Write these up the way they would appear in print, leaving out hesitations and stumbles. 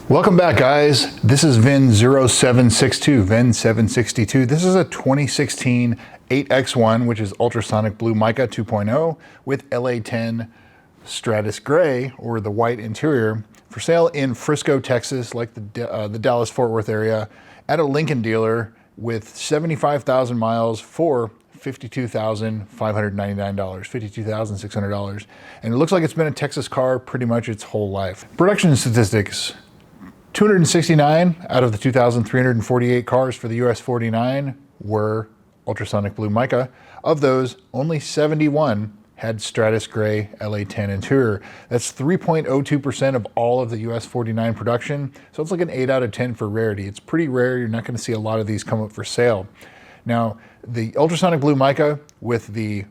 Welcome back, guys. This is VIN0762, VIN762. This is a 2016 8X1, which is ultrasonic blue mica 2.0 with LA10 Stratus Gray, or the white interior, for sale in Frisco, Texas, like the Dallas-Fort Worth area, at a Lincoln dealer with 75,000 miles for $52,599, $52,600. And it looks like it's been a Texas car pretty much its whole life. Production statistics: 269 out of the 2,348 cars for the US 49 were ultrasonic blue mica. Of those, only 71 had Stratus Gray LA10 interior. That's 3.02% of all of the US 49 production. So it's like an 8 out of 10 for rarity. It's pretty rare. You're not going to see a lot of these come up for sale. Now, the ultrasonic blue mica with the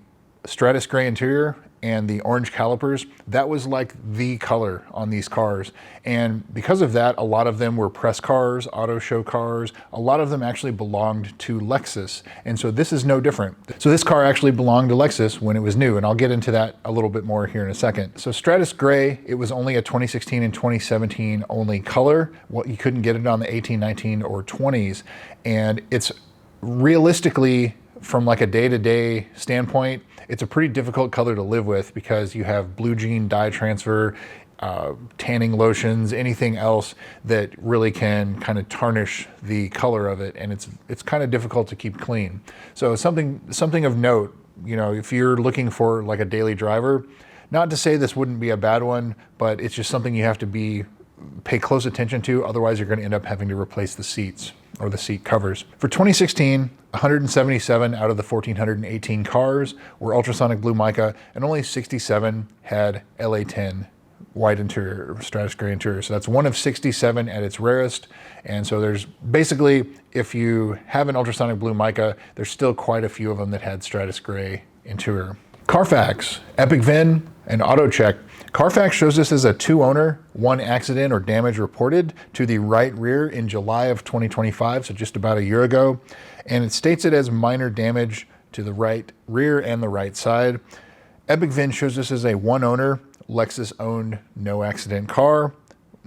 Stratus Gray interior and the orange calipers, that was like the color on these cars. And because of that, a lot of them were press cars, auto show cars. A lot of them actually belonged to Lexus. And so this is no different. So this car actually belonged to Lexus when it was new, and I'll get into that a little bit more here in a second. So Stratus Gray, it was only a 2016 and 2017 only color. Well, you couldn't get it on the 18, 19, or 20s. And it's realistically, from like a day-to-day standpoint, it's a pretty difficult color to live with because you have blue jean dye transfer, tanning lotions, anything else that really can kind of tarnish the color of it, and it's kind of difficult to keep clean. So something of note, you know, if you're looking for like a daily driver, not to say this wouldn't be a bad one, but it's just something you have to pay close attention to, otherwise you're going to end up having to replace the seats or the seat covers. For 2016, 177 out of the 1,418 cars were ultrasonic blue mica, and only 67 had LA10 white interior, Stratus Gray interior. So that's one of 67 at its rarest. And so there's basically, if you have an ultrasonic blue mica, there's still quite a few of them that had Stratus Gray interior. Carfax, Epic VIN, and AutoCheck. Carfax shows this as a 2-owner, 1 accident or damage reported to the right rear in July of 2025, so just about a year ago. And it states it as minor damage to the right rear and the right side. Epic VIN shows this as a 1-owner, Lexus-owned, no accident car.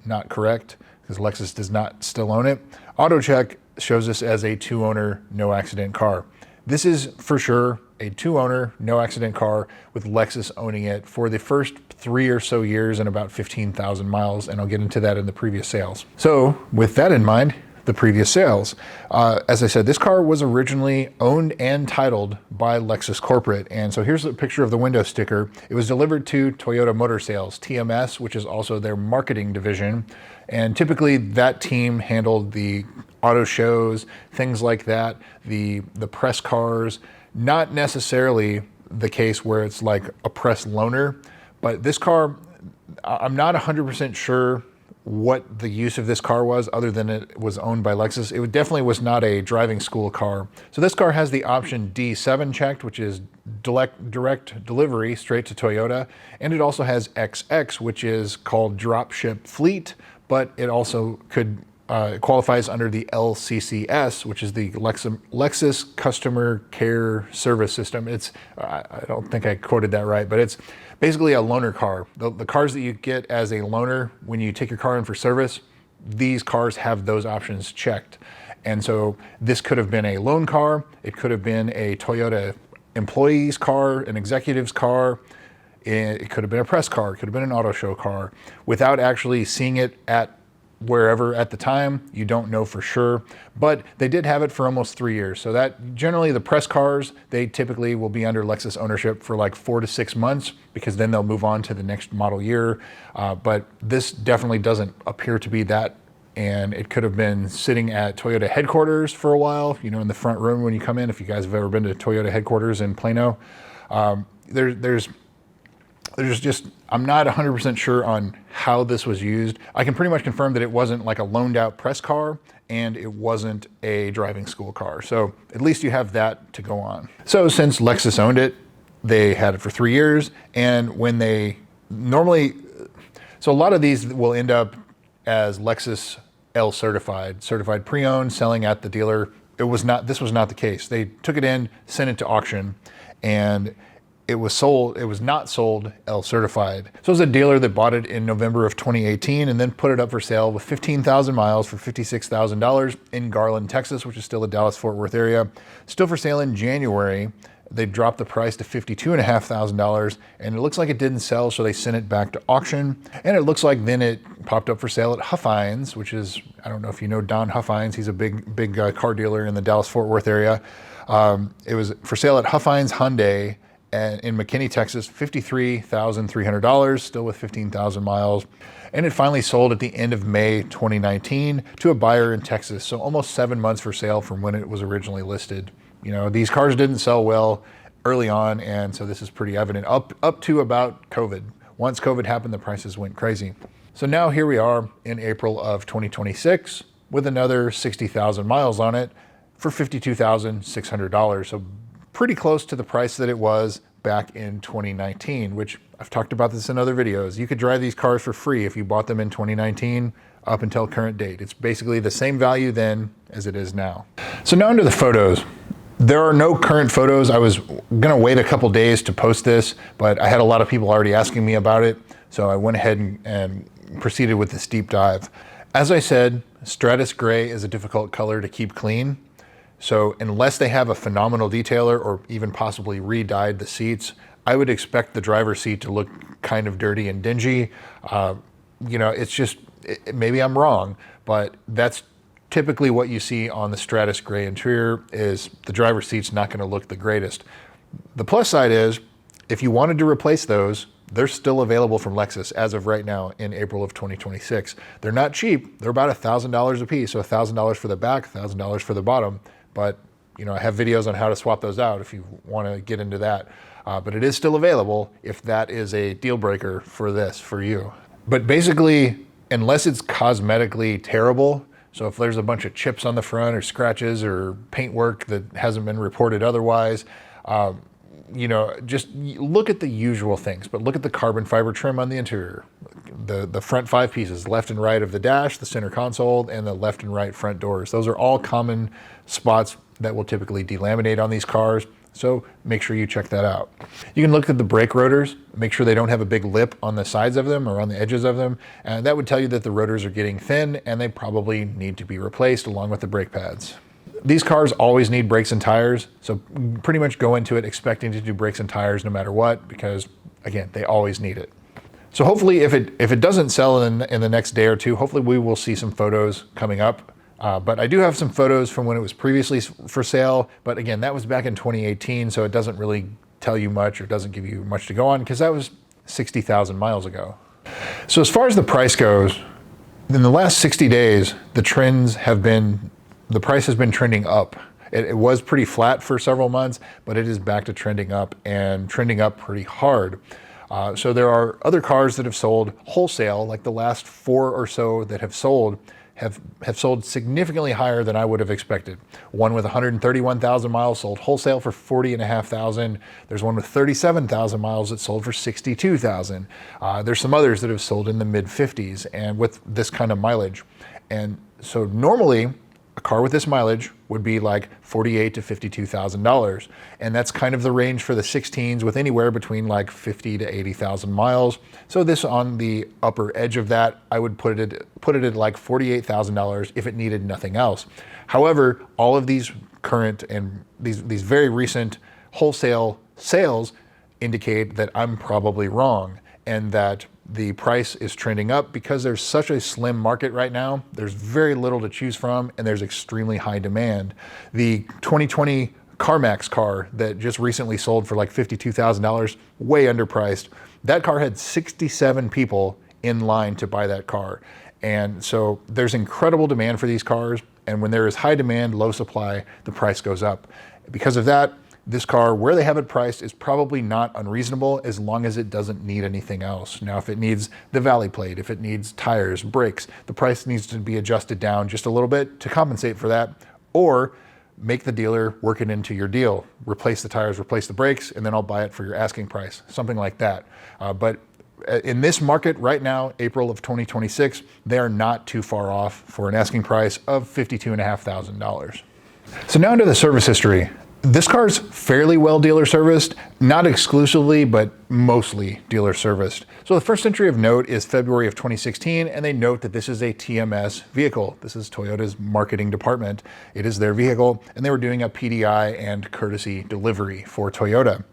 Not correct, because Lexus does not still own it. AutoCheck shows this as a 2-owner, no accident car. This is for sure a 2-owner, no accident car with Lexus owning it for the first 3 or so years and about 15,000 miles, and I'll get into that in the previous sales. So with that in mind, the previous sales. As I said, this car was originally owned and titled by Lexus Corporate, and so here's a picture of the window sticker. It was delivered to Toyota Motor Sales, TMS, which is also their marketing division, and typically that team handled the auto shows, things like that, the press cars. Not necessarily the case where it's like a press loaner, but this car, I'm not 100% sure what the use of this car was, other than it was owned by Lexus. It definitely was not a driving school car. So this car has the option D7 checked, which is direct delivery straight to Toyota. And it also has XX, which is called drop ship fleet, but it also qualifies under the LCCS, which is the Lexus Customer Care Service System. I don't think I quoted that right, but it's basically a loaner car. The cars that you get as a loaner when you take your car in for service, these cars have those options checked. And so this could have been a loan car. It could have been a Toyota employee's car, an executive's car. It could have been a press car. It could have been an auto show car. Without actually seeing it at wherever at the time, you don't know for sure, but they did have it for almost 3 years. So that generally the press cars, they typically will be under Lexus ownership for like 4 to 6 months, because then they'll move on to the next model year. But this definitely doesn't appear to be that. And it could have been sitting at Toyota headquarters for a while, you know, in the front room when you come in, if you guys have ever been to Toyota headquarters in Plano. There's just, I'm not 100% sure on how this was used. I can pretty much confirm that it wasn't like a loaned out press car, and it wasn't a driving school car. So at least you have that to go on. So since Lexus owned it, they had it for 3 years. And when they so a lot of these will end up as Lexus L certified pre-owned, selling at the dealer. This was not the case. They took it in, sent it to auction, and it was not sold L certified. So it was a dealer that bought it in November of 2018 and then put it up for sale with 15,000 miles for $56,000 in Garland, Texas, which is still a Dallas-Fort Worth area. Still for sale in January. They dropped the price to $52,500, and it looks like it didn't sell, so they sent it back to auction. And it looks like then it popped up for sale at Huffines, which is, I don't know if you know Don Huffines. He's a big car dealer in the Dallas-Fort Worth area. It was for sale at Huffines Hyundai and in McKinney, Texas, $53,300, still with 15,000 miles. And it finally sold at the end of May 2019 to a buyer in Texas. So almost 7 months for sale from when it was originally listed. You know, these cars didn't sell well early on, and so this is pretty evident up to about COVID. Once COVID happened, the prices went crazy. So now here we are in April of 2026 with another 60,000 miles on it for $52,600. So pretty close to the price that it was back in 2019, which I've talked about this in other videos. You could drive these cars for free if you bought them in 2019 up until current date. It's basically the same value then as it is now. So now into the photos. There are no current photos. I was gonna wait a couple days to post this, but I had a lot of people already asking me about it. So I went ahead and proceeded with this deep dive. As I said, Stratus Gray is a difficult color to keep clean. So unless they have a phenomenal detailer or even possibly re-dyed the seats, I would expect the driver's seat to look kind of dirty and dingy. You know, it's just, maybe I'm wrong, but that's typically what you see on the Stratus Gray interior is the driver's seat's not gonna look the greatest. The plus side is, if you wanted to replace those, they're still available from Lexus as of right now in April of 2026. They're not cheap. They're about $1,000 a piece. So $1,000 for the back, $1,000 for the bottom. But you know, I have videos on how to swap those out if you want to get into that. But it is still available if that is a deal breaker for this, for you. But basically, unless it's cosmetically terrible, so if there's a bunch of chips on the front or scratches or paintwork that hasn't been reported otherwise, you know, just look at the usual things, but look at the carbon fiber trim on the interior. The front 5 pieces, left and right of the dash, the center console, and the left and right front doors. Those are all common spots that will typically delaminate on these cars. So make sure you check that out. You can look at the brake rotors, make sure they don't have a big lip on the sides of them or on the edges of them. And that would tell you that the rotors are getting thin and they probably need to be replaced along with the brake pads. These cars always need brakes and tires. So pretty much go into it expecting to do brakes and tires no matter what, because again, they always need it. So hopefully if it doesn't sell in the next day or two, hopefully we will see some photos coming up. But I do have some photos from when it was previously for sale. But again, that was back in 2018. So it doesn't really tell you much or doesn't give you much to go on because that was 60,000 miles ago. So as far as the price goes, in the last 60 days, the price has been trending up. It was pretty flat for several months, but it is back to trending up and trending up pretty hard. So there are other cars that have sold wholesale, like the last 4 or so that have sold sold significantly higher than I would have expected. One with 131,000 miles sold wholesale for $40,500. There's one with 37,000 miles that sold for $62,000. There's some others that have sold in the mid 50s and with this kind of mileage. And so normally a car with this mileage would be like $48,000 to $52,000. And that's kind of the range for the 16s with anywhere between like 50 to 80,000 miles. So this on the upper edge of that, I would put it at like $48,000 if it needed nothing else. However, all of these current and these very recent wholesale sales indicate that I'm probably wrong and that the price is trending up because there's such a slim market right now. There's very little to choose from and there's extremely high demand. The 2020 CarMax car that just recently sold for like $52,000, way underpriced. That car had 67 people in line to buy that car. And so there's incredible demand for these cars. And when there is high demand, low supply, the price goes up. Because of that, this car, where they have it priced, is probably not unreasonable as long as it doesn't need anything else. Now, if it needs the valley plate, if it needs tires, brakes, the price needs to be adjusted down just a little bit to compensate for that, or make the dealer work it into your deal. Replace the tires, replace the brakes, and then I'll buy it for your asking price, something like that. But in this market right now, April of 2026, they are not too far off for an asking price of $52,500. So now into the service history. This car's fairly well dealer serviced, not exclusively, but mostly dealer serviced. So the first entry of note is February of 2016, and they note that this is a TMS vehicle. This is Toyota's marketing department. It is their vehicle, and they were doing a PDI and courtesy delivery for Toyota.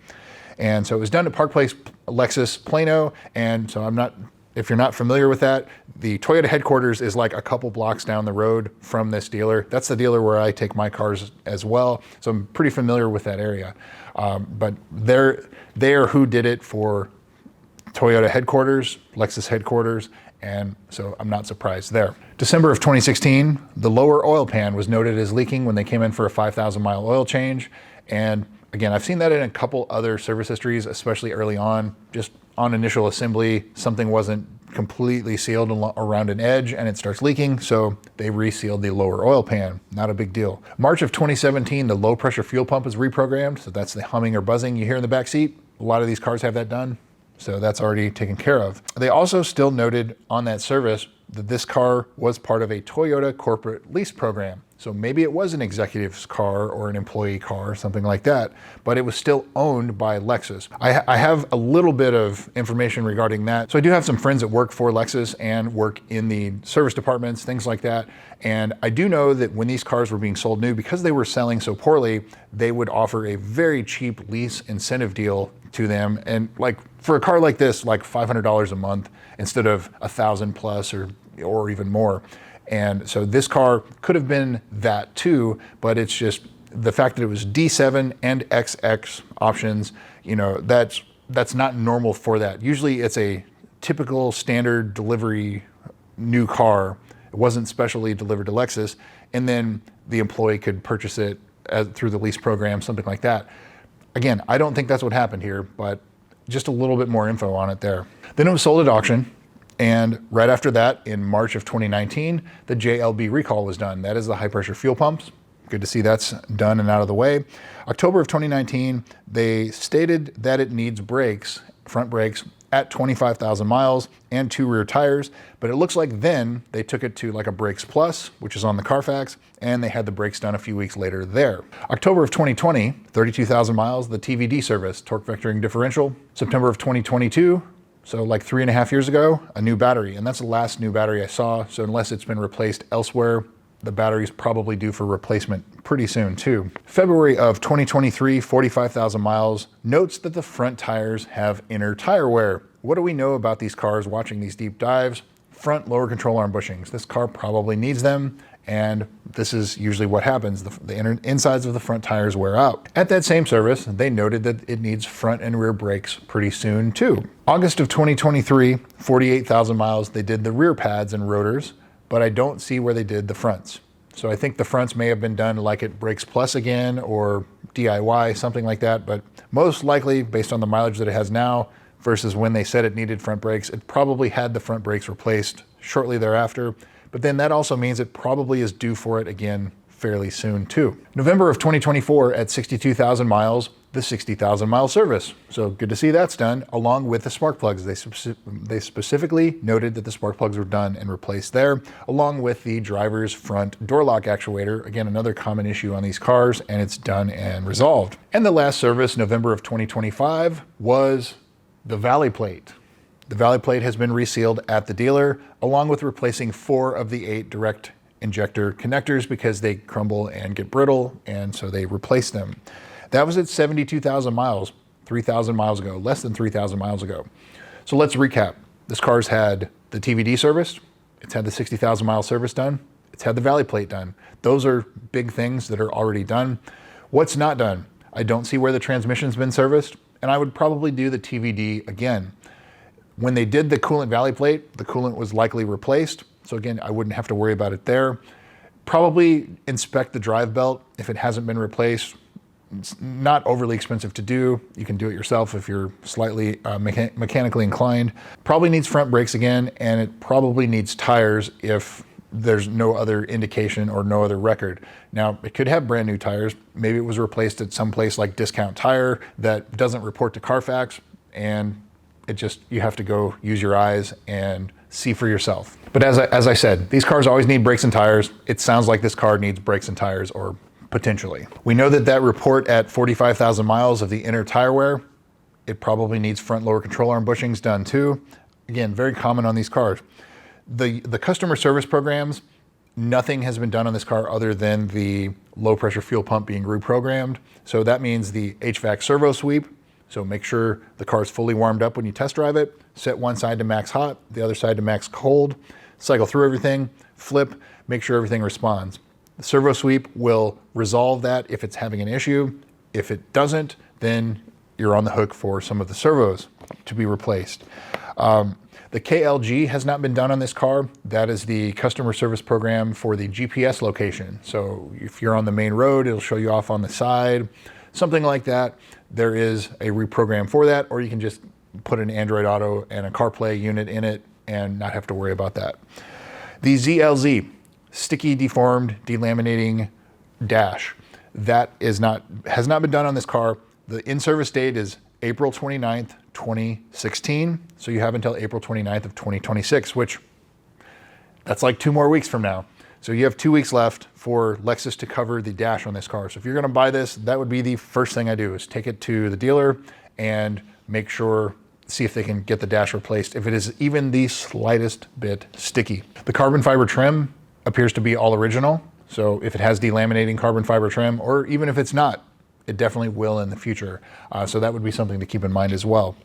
And so it was done at Park Place Lexus Plano, and so if you're not familiar with that, the Toyota headquarters is like a couple blocks down the road from this dealer. That's the dealer where I take my cars as well, so I'm pretty familiar with that area. But they're who did it for Toyota headquarters, Lexus headquarters, and so I'm not surprised there. December of 2016, the lower oil pan was noted as leaking when they came in for a 5,000 mile oil change. And again, I've seen that in a couple other service histories, especially early on, just on initial assembly, something wasn't completely sealed around an edge and it starts leaking, so they resealed the lower oil pan. Not a big deal. March of 2017, the low pressure fuel pump is reprogrammed, so that's the humming or buzzing you hear in the back seat. A lot of these cars have that done, so that's already taken care of. They also still noted on that service that this car was part of a Toyota corporate lease program. So maybe it was an executive's car or an employee car or something like that, but it was still owned by Lexus. I have a little bit of information regarding that. So I do have some friends that work for Lexus and work in the service departments, things like that. And I do know that when these cars were being sold new, because they were selling so poorly, they would offer a very cheap lease incentive deal to them. And like for a car like this, like $500 a month instead of $1,000 plus or even more. And so this car could have been that too, but it's just the fact that it was D7 and XX options, you know, that's not normal for that. Usually it's a typical standard delivery new car. It wasn't specially delivered to Lexus, and then the employee could purchase it through the lease program, something like that. Again, I don't think that's what happened here, but just a little bit more info on it there. Then it was sold at auction. And right after that, in March of 2019, the JLB recall was done. That is the high pressure fuel pumps. Good to see that's done and out of the way. October of 2019, they stated that it needs brakes, front brakes, at 25,000 miles and 2 rear tires. But it looks like then they took it to like a Brakes Plus, which is on the Carfax, and they had the brakes done a few weeks later there. October of 2020, 32,000 miles, the TVD service, torque vectoring differential. September of 2022, so like 3.5 years ago, a new battery, and that's the last new battery I saw. So unless it's been replaced elsewhere, the battery's probably due for replacement pretty soon too. February of 2023, 45,000 miles, notes that the front tires have inner tire wear. What do we know about these cars watching these deep dives? Front lower control arm bushings. This car probably needs them, and this is usually what happens. The insides of the front tires wear out. At that same service, they noted that it needs front and rear brakes pretty soon too. August of 2023, 48,000 miles, they did the rear pads and rotors, but I don't see where they did the fronts. So I think the fronts may have been done like at Brakes Plus again or DIY, something like that, but most likely based on the mileage that it has now versus when they said it needed front brakes, it probably had the front brakes replaced shortly thereafter. But then that also means it probably is due for it again fairly soon too. November of 2024 at 62,000 miles, the 60,000 mile service. So good to see that's done, along with the spark plugs. They specifically noted that the spark plugs were done and replaced there, along with the driver's front door lock actuator. Again, another common issue on these cars, and it's done and resolved. And the last service, November of 2025, was the valley plate. The valley plate has been resealed at the dealer, along with replacing 4 of the 8 direct injector connectors because they crumble and get brittle, and so they replaced them. That was at 72,000 miles, 3,000 miles ago, less than 3,000 miles ago. So let's recap. This car's had the TVD serviced, it's had the 60,000 mile service done, it's had the valley plate done. Those are big things that are already done. What's not done? I don't see where the transmission's been serviced, and I would probably do the TVD again. When they did the coolant valley plate, the coolant was likely replaced. So again, I wouldn't have to worry about it there. Probably inspect the drive belt if it hasn't been replaced. It's not overly expensive to do. You can do it yourself if you're slightly mechanically inclined. Probably needs front brakes again, and it probably needs tires if there's no other indication or no other record. Now, it could have brand new tires. Maybe it was replaced at some place like Discount Tire that doesn't report to Carfax, and you have to go use your eyes and see for yourself. But as I said, these cars always need brakes and tires. It sounds like this car needs brakes and tires, or potentially. We know that report at 45,000 miles of the inner tire wear, it probably needs front lower control arm bushings done too. Again, very common on these cars. The customer service programs, nothing has been done on this car other than the low pressure fuel pump being reprogrammed. So that means the HVAC servo sweep. So make sure the car is fully warmed up when you test drive it. Set one side to max hot, the other side to max cold. Cycle through everything, flip, make sure everything responds. The servo sweep will resolve that if it's having an issue. If it doesn't, then you're on the hook for some of the servos to be replaced. The KLG has not been done on this car. That is the customer service program for the GPS location. So if you're on the main road, it'll show you off on the side, something like that. There is a reprogram for that, or you can just put an Android Auto and a CarPlay unit in it and not have to worry about that. The ZLZ, sticky deformed delaminating dash, that has not been done on this car. The in-service date is April 29th, 2016. So you have until April 29th of 2026, which that's like 2 more weeks from now. So you have 2 weeks left for Lexus to cover the dash on this car. So if you're gonna buy this, that would be the first thing I do, is take it to the dealer and make sure, see if they can get the dash replaced if it is even the slightest bit sticky. The carbon fiber trim appears to be all original. So if it has delaminating carbon fiber trim, or even if it's not, it definitely will in the future. So that would be something to keep in mind as well.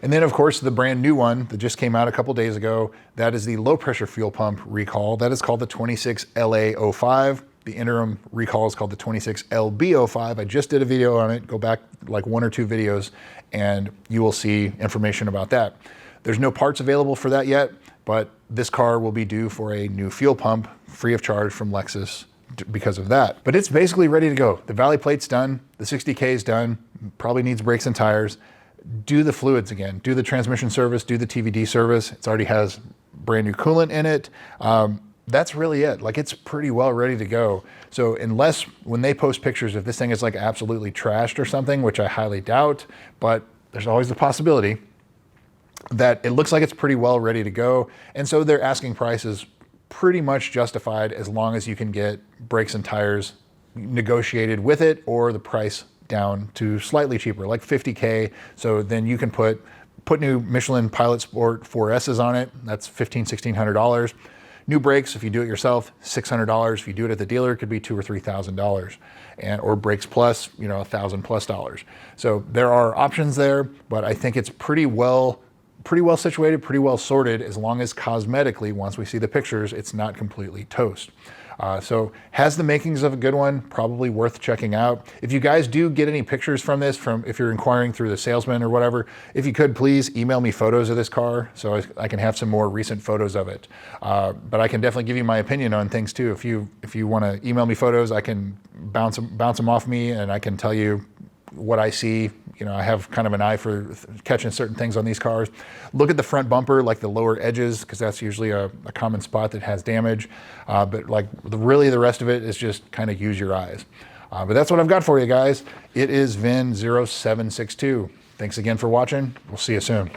And then of course, the brand new one that just came out a couple days ago, that is the low pressure fuel pump recall. That is called the 26LA05. The interim recall is called the 26LB05. I just did a video on it. Go back like 1 or 2 videos and you will see information about that. There's no parts available for that yet, but this car will be due for a new fuel pump free of charge from Lexus because of that. But it's basically ready to go. The valley plate's done, the 60K is done, probably needs brakes and tires. Do the fluids again, do the transmission service, do the TVD service. It already has brand new coolant in it. That's really it. Like, it's pretty well ready to go. So unless when they post pictures, if this thing is like absolutely trashed or something, which I highly doubt, but there's always the possibility that it looks like it's pretty well ready to go. And so their asking price is pretty much justified as long as you can get brakes and tires negotiated with it, or the price down to slightly cheaper, like 50K. So then you can put new Michelin Pilot Sport 4S's on it. That's $1,600. New brakes, if you do it yourself, $600. If you do it at the dealer, it could be $2,000 or $3,000. Or brakes plus, $1,000+. So there are options there, but I think it's pretty well situated, pretty well sorted, as long as cosmetically, once we see the pictures, it's not completely toast. So has the makings of a good one, probably worth checking out. If you guys do get any pictures from this, if you're inquiring through the salesman or whatever, if you could please email me photos of this car so I can have some more recent photos of it. But I can definitely give you my opinion on things too. If you want to email me photos, I can bounce them off me and I can tell you what I see. I have kind of an eye for catching certain things on these cars. Look at the front bumper, like the lower edges, because that's usually a common spot that has damage. But like really the rest of it is just kind of use your eyes. But that's what I've got for you guys. It is VIN 0762. Thanks again for watching. We'll see you soon.